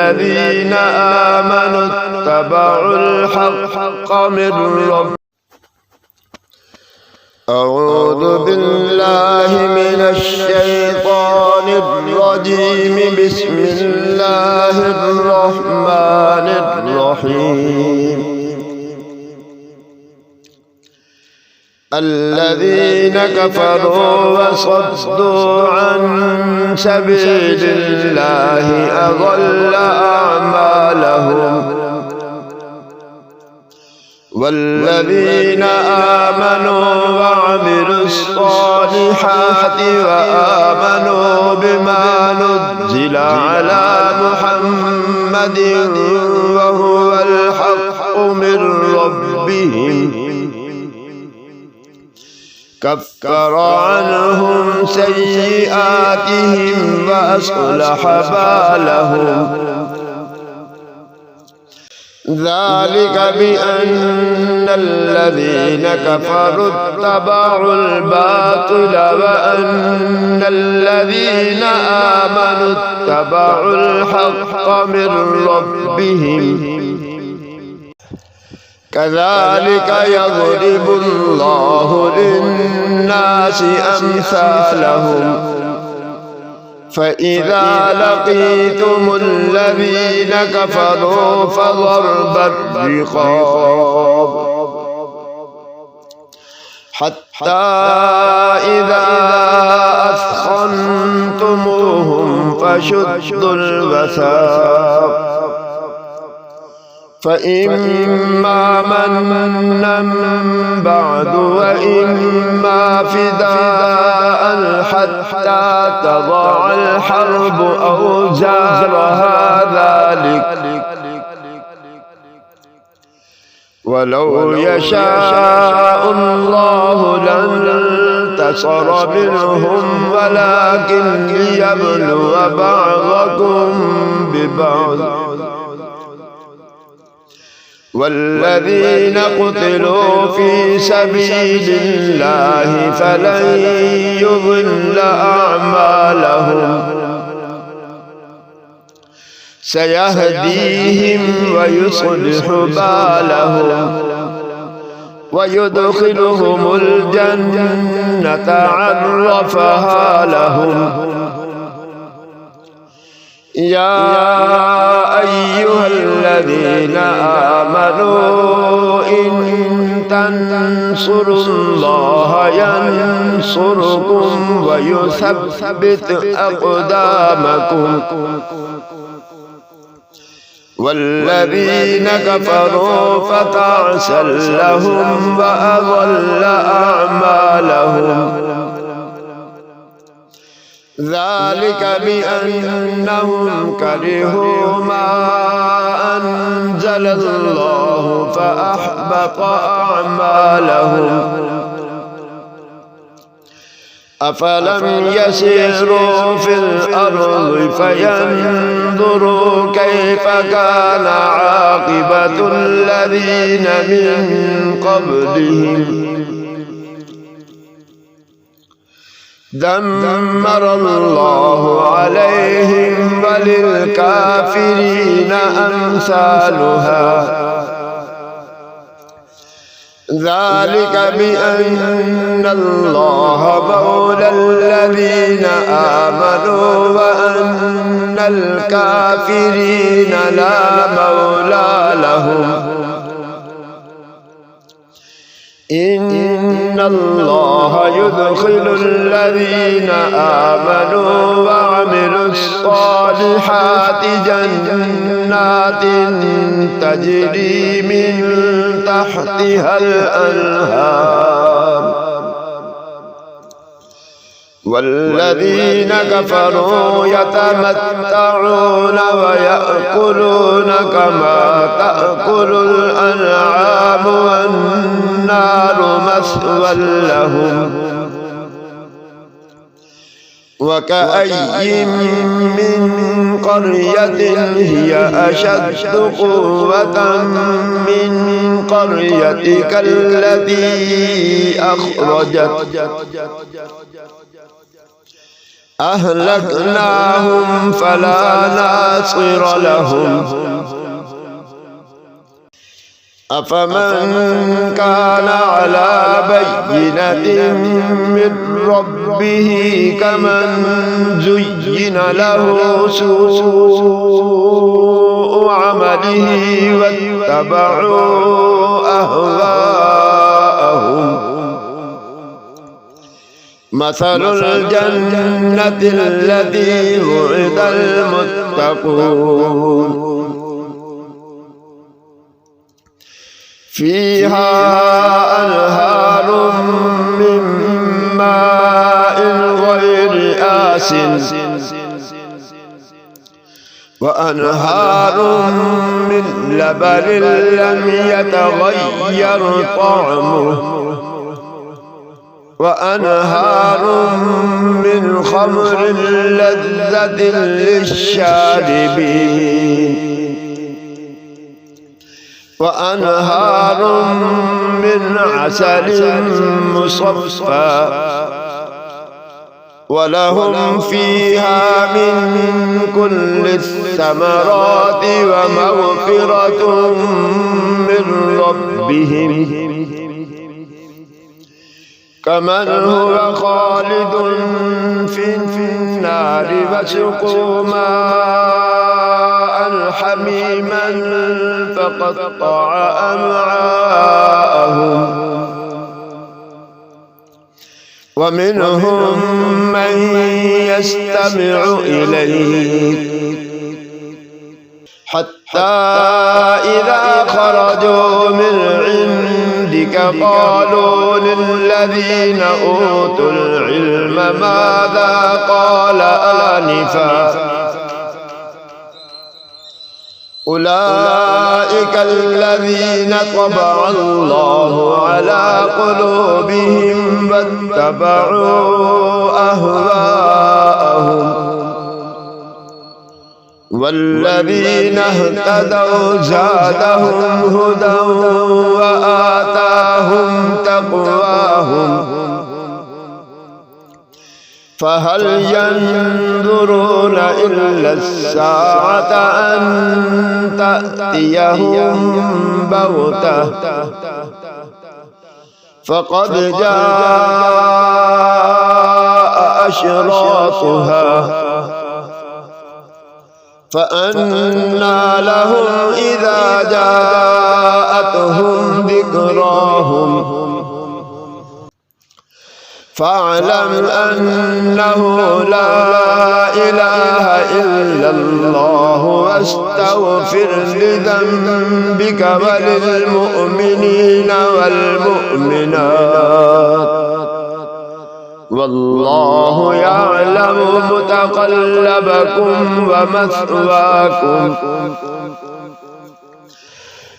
والذين آمنوا اتبعوا الحق من ربهم. أعوذ بالله من الشيطان الرجيم. بسم الله الرحمن الرحيم. الذين كفروا وصدوا عن سبيل الله أضل أعمالهم. والذين آمنوا وعملوا الصالحات وآمنوا بما نزل على محمد وهو الحق من ربهم كفر عنهم سيئاتهم وأصلح بالهم. ذلك بأن الذين كفروا اتبعوا الباطل وأن الذين آمنوا اتبعوا الحق من ربهم. كذلك يضرب الله للناس أمثالهم. فإذا لقيتم الذين كفروا فضرب الرقاب حتى إذا أثخنتموهم فشدوا الوثاق فإما منا بعد وإما فداء حتى تضع الحرب أوزارها ذلك ولو يشاء الله لانتصر منهم ولكن ليبلو بعضكم ببعض. والذين قتلوا في سبيل الله فلن يضل أعمالهم سيهديهم ويصلح بالهم ويدخلهم الجنة عرفها لهم. يا أيها الذين آمنوا إن تنصروا الله ينصركم ويثبت أقدامكم. والذين كفروا فتعسا لهم وأضل أعمالهم. ذلك بأنهم كرهوا ما أنزل الله فأحبط أعمالهم. أفلم يسيروا في الأرض فينظروا كيف كان عاقبة الذين من قبلهم دمر الله عليهم وللكافرين أمثالها. ذلك بأن الله مولى الذين آمنوا وأن الكافرين لا مولى لهم. إن الله يدخل الذين آمنوا وعملوا الصالحات جنات تجري من تحتها الأنهار. والذين كفروا يتمتعون ويأكلون كما تأكل الأنعام والنار مثوى لهم. وكأي من قرية هي أشد قوة من قريتك التي أهلكناهم فلا ناصر لهم أفمن كان على بينة من ربه كمن زين له سوء عمله واتبعوا أهواءهم مثل الجنة التي وعد المتقون فيها أنهار من ماء غير آسن وأنهار من لبن لم يتغير طعمه وأنهار من خمر لذة للشاربين وأنهار من عسل مصفى ولهم فيها من كل الثمرات ومغفرة من ربهم كمن هو خالد في النار فسقوا ماء حميما فقطع أمعاءهم ومنهم من يستمع إليك حتى إذا خرجوا من عندك قالوا للذين أوتوا العلم ماذا قال آنفا أولئك الذين طبع الله على قلوبهم واتبعوا أهواءهم والذين اهتدوا زادهم هدى وآتاهم تقواهم فهل ينظرون إلا الساعة أن تأتيهم بغتة فقد جاء أشراطها فأنى لهم إذا جاءتهم ذكراهم فاعلم أنه لا إله إلا الله واستغفر لذنبك وللمؤمنين والمؤمنات والله يعلم متقلبكم ومثواكم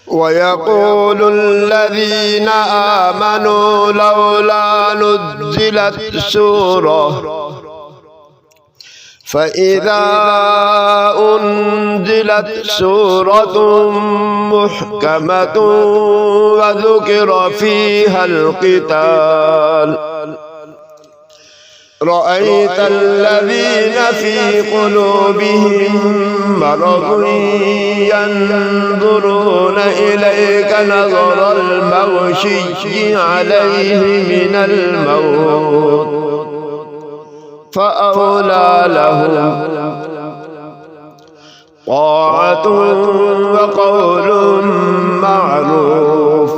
ويقول الذين آمنوا لولا نزلت سورة فإذا أنزلت سورة محكمة وذكر فيها القتال رأيت الذين في قلوبهم مرض ينظرون إليك نظر المغشي عليه من الموت فأولى لهم طاعة وقول معروف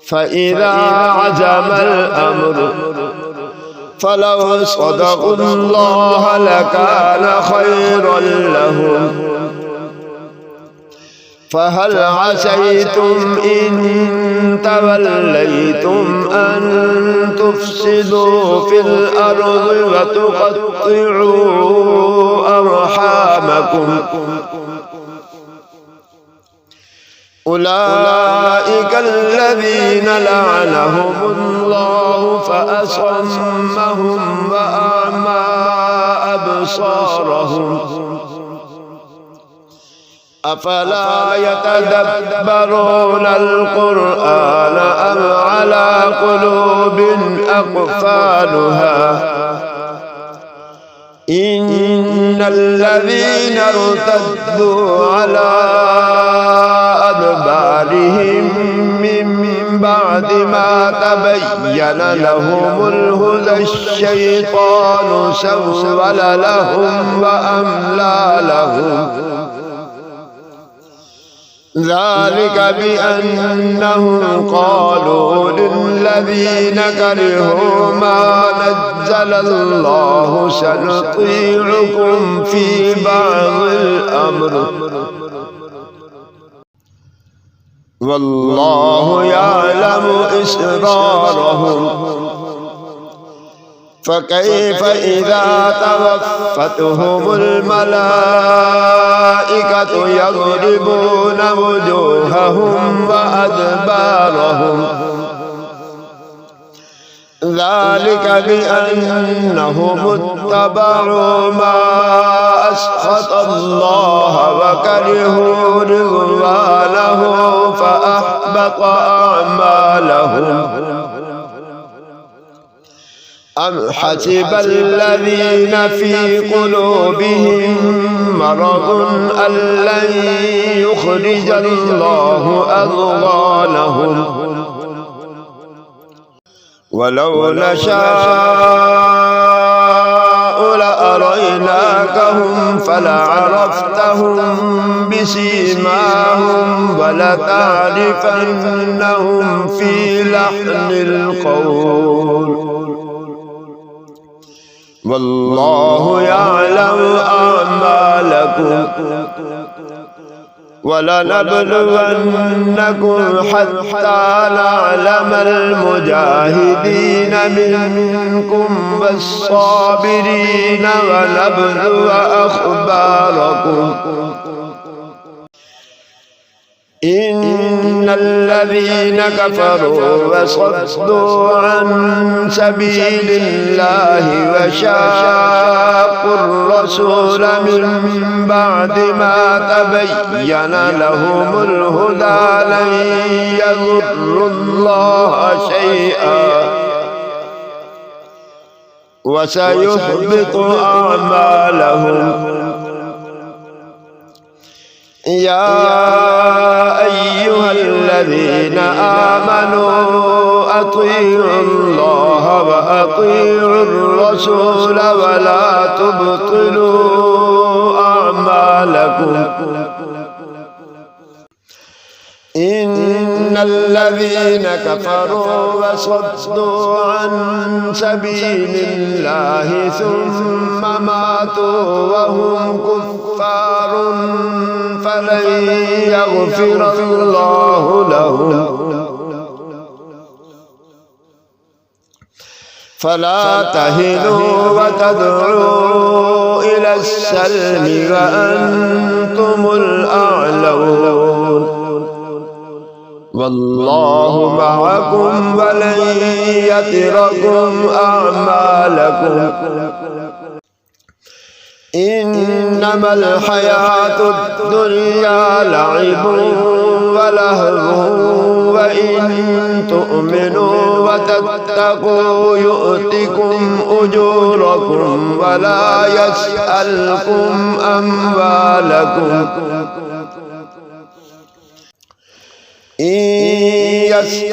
فإذا عزم الأمر فلو صدقوا الله لكان خيرا لهم فهل عسيتم إن توليتم أن تفسدوا في الأرض وتقطعوا أرحامكم أولئك الذين لعنهم الله فأصمهم وأعمى أبصارهم أفلا يتدبرون القرآن أم على قلوب أقفالها إن الذين ارتدوا على أدبارهم من بعد ما تبين لهم الهدى الشيطان سول لهم وأملى لهم ذلك بأنهم قالوا للذين كرهوا ما نزل الله سنطيعكم في بعض الأمر والله يعلم إسرارهم فكيف إذا توفتهم الملائكة يضربون وجوههم وأدبارهم ذلك بأنهم اتبعوا ما أسخط الله وكرهوا رضوانه فأحبط أعمالهم أم حسب الذين في قلوبهم مرض أن لن يخرج الله أضغانهم ولو نشاء لأريناكهم فلعرفتهم بسيماهم ولتعرفنهم في لحن القول والله يعلم أعمالكم ولنبلونكم حتى نعلم المجاهدين منكم والصابرين ونبلو أخباركم إن الذين كفروا وصدوا عن سبيل الله وشاقوا الرسول من بعد ما تبين لهم الهدى لن يضروا الله شيئا وسيحبط أعمالهم يا أيها الذين آمنوا أطيعوا الله وأطيعوا الرسول ولا تبطلوا أعمالكم إن الذين كفروا وصدوا عن سبيل الله ثم ماتوا وهم كفار فلن يغفر الله لهم فلا تهنوا وتدعوا إلى السلم وأنتم الأعلون والله معكم ولن يتركم أعمالكم إنما الحياة الدنيا لعب ولهو وإن تؤمنوا وتتقوا يؤتكم أجوركم ولا يسألكم أموالكم إن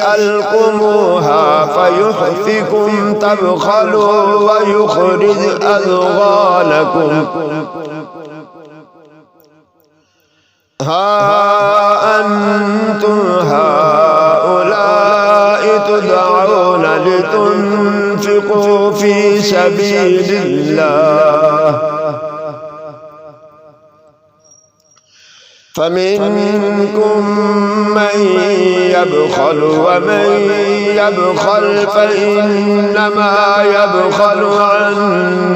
يسألكموها فيحفكم تبخلوا ويخرج أضغانكم ها أنتم هؤلاء تدعون لتنفقوا في سبيل الله فمنكم من يبخل ومن يبخل فإنما يبخل عن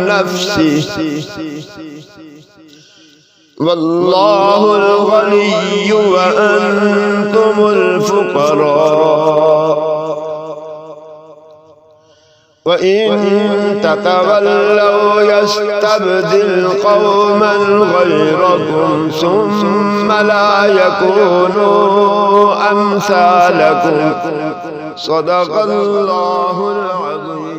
نفسه والله الغني وأنتم الفقراء وإن تتولوا يستبدل قوما غيركم ثم لا يكونوا أمثالكم صدق الله العظيم.